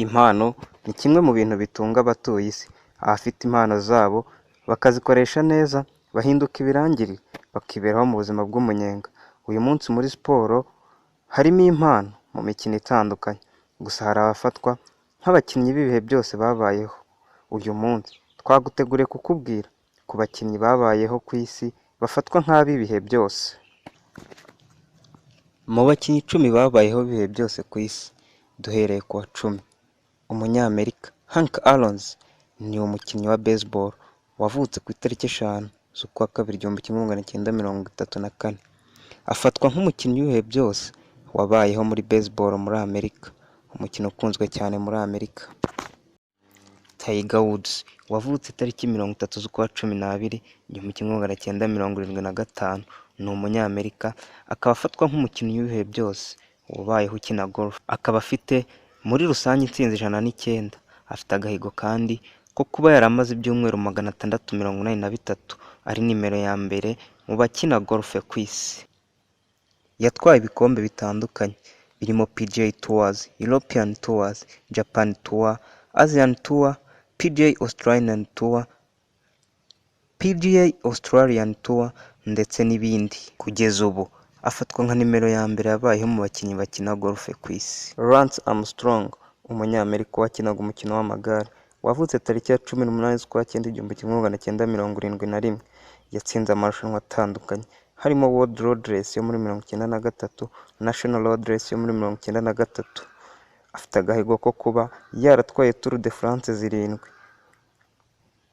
Impano ni kimwe mu bintu bitunga abatuye isi. Abafite impano zabo bakazikoresha neza bahinduka ibirangirire, bakiberaho mu buzima bw'umunyenga. Uyu munsi muri siporo harimo impano mu mikino itandukanye, gusa hari abafatwa nk'abakinnyi b'ibihe byose babayeho. Uyu munsi twaguteguriye kukubwira ku bakinnyi babayeho ku isi bafatwa nk'ab'ibihe byose. Mu bakinnyi 10 babayeho ibihe byose ku isi, duhereye ku wa 10. Umunyamerika Hank Aaron's ni umukinnyi wa baseball wavutse ku itariki 5 z'ukwa kabiri 1934. Afatwa nk'umukinnyi w'ibihe byose wabayeho muri baseball muri Amerika, umukino ukunzwe cyane muri Amerika. Tiger Woods wavutse itariki 30 z'ukwa 12 1975, ni umunyamerika, akaba afatwa nk'umukinnyi w'ibihe byose wabayeho ukina golf. Akaba afite muri rusange intsinzi 109. Afite agahigo kandi ko kuba yaramaze ibyumweru 683 ari nimero ya mbere mu bakina golf ku isi. Yatwaye ibikombe bitandukanye birimo PGA Tours, European Tours, Japan Tour, Asian Tour, PGA Australian Tour, PGA Australian Tour ndetse n'ibindi. Kugeza ubu afatwa nka nimero ya mbere yabayeho mu bakinnyi bakina golf ku isi. Lance Armstrong, umunyamerika wakinaga umukino w'amagare, wavutse tariki ya 18 z'ukwa 9 1971, yatsinze amarushanwa atandukanye harimo World Road Race yo muri 1993, National Road Race yo muri 1993. Afite agahigo ko kuba yaratwaye Tour de France 7.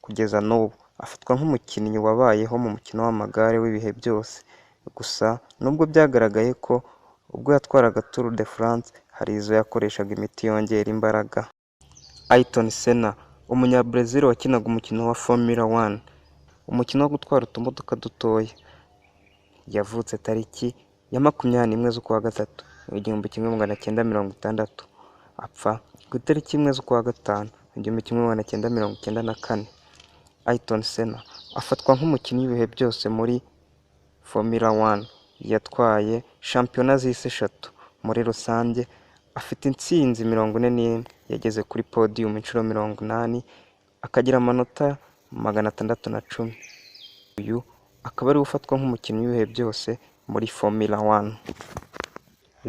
Kugeza n'ubu afatwa nk'umukinnyi wabayeho mu mukino w'amagare w'ibihe byose. Gusa nubwo byagaragaye ko ubwo yatwaraga Tour de France hari izo yakoreshaga imiti yongera imbaraga. Ayrton Senna, umunyabrazil wakinaga umukino wa Formula 1, umukino wo gutwara utumodoka dutoya, yavutse tariki ya 21 z'ukwa 3 1960, apfa ku itariki 1 z'ukwa 5 1994. Ayrton Senna afatwa nk'umukinnyi w'ibihe byose muri Formula 1. Yatwaye shampiyona z'isi 3 muri rusange. Afite intsinzi 41, yageze kuri podium inshuro 80, akagira amanota 610. Uyu akaba ari ufatwa nk'umukinnyi w'ibihe byose muri Formula 1.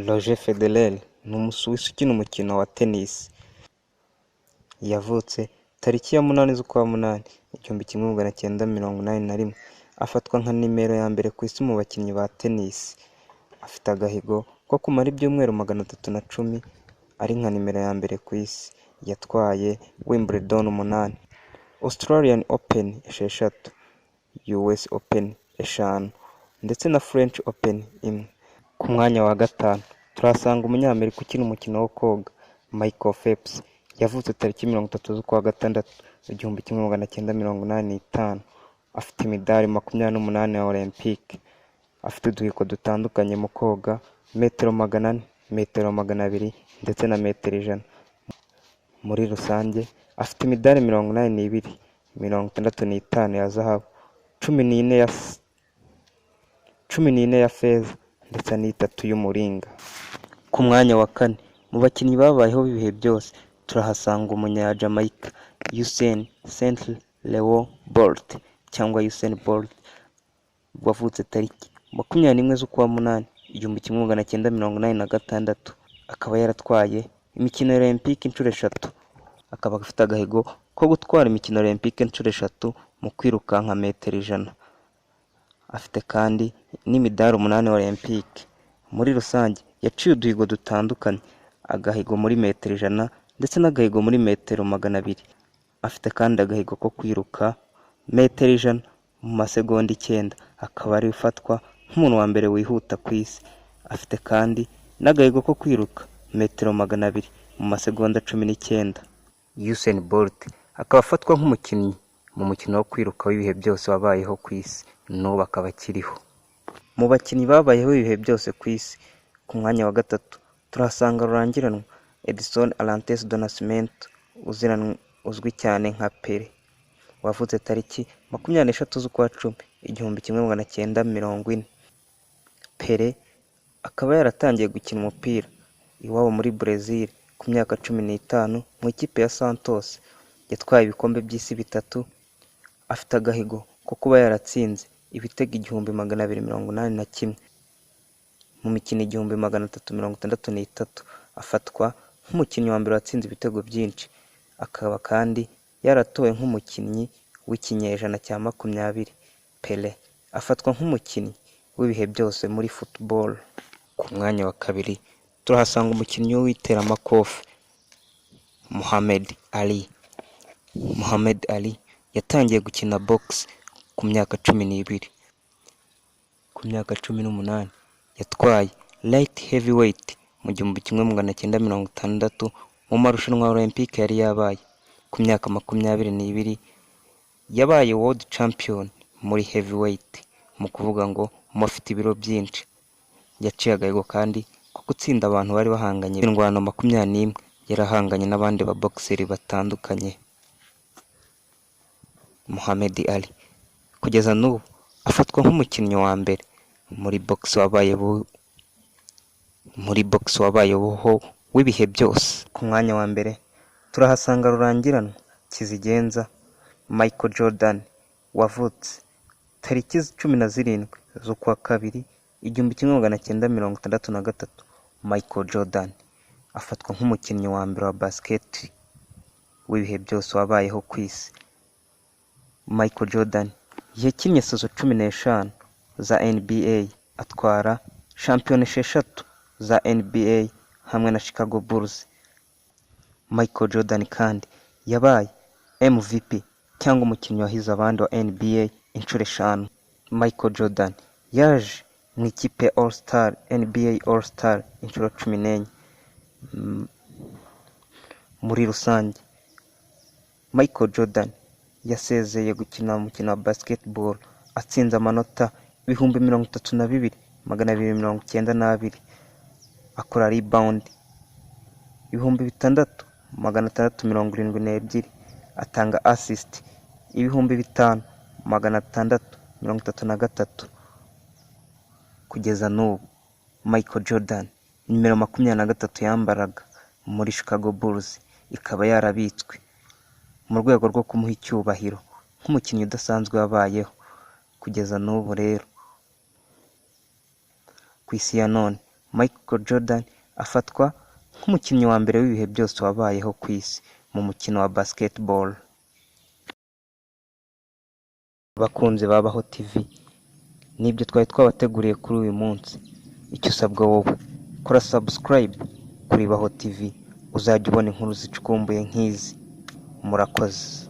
Roger Federer ni umusuwisi ukina umukino wa tennis. Yavutse tariki ya 8 z'ukwa 8 1981. Afatwa nka nimero ya mbere ku isi mu bakinnyi ba tennis. Afite agahigo ko kumara ibyumweru 310 ari nka nimero ya mbere ku isi. Yatwaye Wimbledon 8, Australian Open 6, US Open 5 ndetse na French Open 1. Ku mwanya wa 5 turasanga umunyamerika ukina umukino wo koga Michael Phelps. Yavutse tariki 30 z'ukwa 6 1985. Afite imidari 28 ya Olympique. Afite uduhigo dutandukanye mu koga, metero 400, metero 200 ndetse na metero 100. Muri rusange afite imidari 82, 65 ya zahabu, 14 ya feza ndetse n'3 y'umuringa. Ku mwanya wa 4 mu bakinnyi babayeho ibihe byose turahasanga umunya-Jamaica Usain Leo Bolt cyangwa Usain Bolt, wavutse tariki 21 z'ukwa 8 1986. Akaba yaratwaye imikino Olympique inshuro 3. Akaba afite agahigo ko gutwara imikino Olympique inshuro 3 mu kwirukanka metero 100. Afite kandi n'imidari 8 Olympique. Muri rusange yaciye uduhigo dutandukanye, agahigo muri metero 100 ndetse n'agahigo muri metero 200. Afite kandi agahigo ko kwiruka metero 100 mu masegonda 9. Akaba ari ufatwa nk'umuntu wa mbere wihuta ku isi. Afite kandi n'agahigo ko kwiruka metero 200 mu masegonda 19. Usain Bolt akaba afatwa nk'umukinnyi mu mukino wo kwiruka w'ibihe byose wabayeho ku isi, n'ubu akaba akiriho. Mu bakinnyi babayeho ibihe byose ku isi, ku mwanya wa 3 turasanga rurangiranwa Edson Arantes do Nascimento, uzwi cyane nka Pele. Wavutse tariki 23 z'ukwa 10 1940. Pele akaba yaratangiye gukina umupira iwabo muri Brazil ku myaka 15 mu ikipe ya Santos yatwaye ibikombe by'isi 3, afite agahigo ko kuba yaratsinze ibitego 1281 mu mikino 1363. Afatwa nk'umukinnyi wa mbere watsinze ibitego byinshi, akaba kandi yaratowe nk'umukinnyi w'ikinyejana cya 20. Pele afatwa nk'umukinnyi w'ibihe byose muri football. Ku mwanya wa kabiri turahasanga umukinnyi w'iteramakofe Muhammad Ali. Muhammad Ali yatangiye gukina box ku myaka 12. Ku myaka 18 yatwaye light heavyweight mu 1960 mu marushanwa Olympique yari yabaye. Ku myaka 22 yabaye world champion muri heavyweight, mu kuvuga ngo mufite ibiro byinshi. Yaciye agahigo kandi ko gutsinda abantu bari bahanganye indwano 21, yarahanganye n'abandi ba boxeri batandukanye. Muhammad Ali kugeza n'ubu afatwa nk'umukinnyi wa mbere muri box wabayeho w'ibihe byose. Ku mwanya wa mbere turahasanga rurangiranwa kizigenza Michael Jordan wavutse tariki 17 z'ukwa kabiri 1963. Michael Jordan afatwa nk'umukinnyi wa mbere wa basket w'ibihe byose wabayeho ku isi. Michael Jordan yakinnye sezo 15 za NBA, atwara shampiyona 6 za NBA hamwe na Chicago Bulls. Michael Jordan kandi yabaye MVP cyangwa umukinnyi wahize abandi wa NBA inshuro 5. Michael Jordan yaje mu ikipe All Star, NBA All Star inshuro 14. Muri rusange Michael Jordan yasezeye gukina umukino wa basketball atsinze amanota 32,292, akora rebound 6,672, atanga assist 5,633. Kugeza n'ubu Michael Jordan nimero 23 yambaraga muri Chicago Bulls ikaba yarabitswe mu rwego rwo kumuha icyubahiro nk'umukinnyi udasanzwe wabayeho. Kugeza n'ubu rero ku isi ya none Michael Jordan afatwa nk'umukinnyi wa mbere w'ibihe byose wabayeho ku isi mu mukino wa basketball. Abakunzi babaho TV, nibyo twari twabateguriye kuri uyu munsi. Icyo usabwa wowe kora subscribe kuri Baho TV, uzajya ubona inkuru zicukumbuye nk'izi. Murakoze.